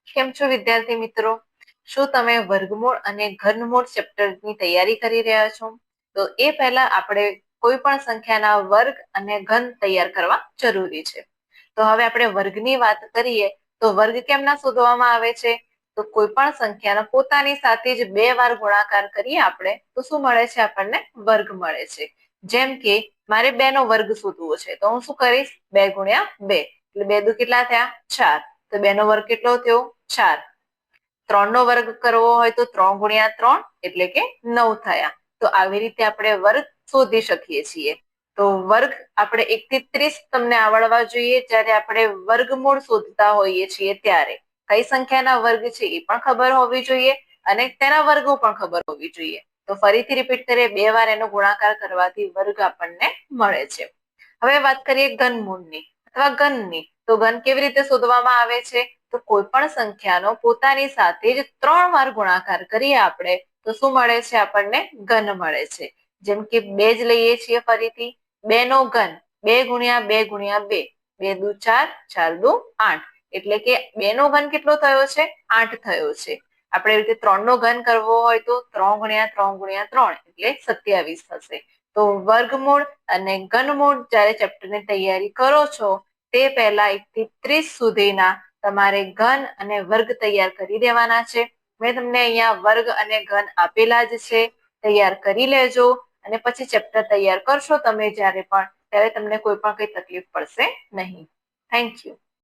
કેમ છો વિદ્યાર્થી મિત્રો? શું તમે વર્ગમૂળ અને ઘનમૂળ ચેપ્ટરની તૈયારી કરી રહ્યા છો? તો એ પહેલા આપણે કોઈ પણ સંખ્યાના વર્ગ અને ઘન તૈયાર કરવા જરૂરી છે. તો હવે આપણે વર્ગની વાત કરીએ તો વર્ગ કેમના શોધવામાં આવે છે? તો કોઈ પણ સંખ્યાનો પોતાની સાથે જ 2 વાર ગુણાકાર કરીએ આપણે તો શું મળે છે? આપણને વર્ગ મળે છે. જેમ કે મારે 2 નો વર્ગ શોધવો છે તો હું શું કરીશ? 2 ગુણ્યા 2 એટલે 2 દુ કેટલા થયા? 4. તો 2 નો વર્ગ કેટલો થયો? 4. 3 નો વર્ગ કરવો હોય તો 3 ગુણ્યા 3 એટલે કે 9 થયા. તો આવી રીતે આપણે વર્ગ શોધી શકીએ છીએ. તો વર્ગ આપણે 1 થી 30 તમને આવડવા જોઈએ જ્યારે આપણે વર્ગમૂળ શોધતા હોઈએ છીએ ત્યારે. કઈ સંખ્યાના વર્ગ છે એ પણ ખબર હોવી જોઈએ અને તેના વર્ગો પણ ખબર હોવી જોઈએ. તો ફરીથી રિપીટ કરીએ, 2 વાર એનો ગુણાકાર કરવાથી વર્ગ આપણને મળે છે. હવે વાત કરીએ ઘનમૂળની અથવા ઘનની. તો ઘન કેવી રીતે શોધવામાં આવે છે? તો કોઈ પણ સંખ્યાનો પોતાની સાથે જ 3 વાર ગુણાકાર કરીએ આપણે તો શું મળે છે? આપણને ઘન મળે છે. જેમ કે 2 જ લઈએ છીએ ફરીથી. 2 નો ઘન 2 ગુણ્યા 2 ગુણ્યા 2. 2 દુ 4, 4 દુ 8 એટલે કે 2 નો ઘન કેટલો થયો છે? 8 થયો છે. આપણે રીતે 3 નો ઘન કરવો હોય તો 3 ગુણ્યા 3 ગુણ્યા 3 એટલે 27 થશે. તો વર્ગમૂળ અને ઘનમૂળ જ્યારે ચેપ્ટરની તૈયારી કરો છો તે પહેલા 1 થી 30 સુધીના તમારે ઘન અને વર્ગ તૈયાર કરી દેવાના છે. મેં તમને અહીંયા વર્ગ અને ઘન આપેલા જ છે. તૈયાર કરી લેજો અને પછી ચેપ્ટર તૈયાર કરશો તમે જ્યારે પણ ત્યારે તમને કોઈ પણ કઈ તકલીફ પડશે નહીં. Thank you.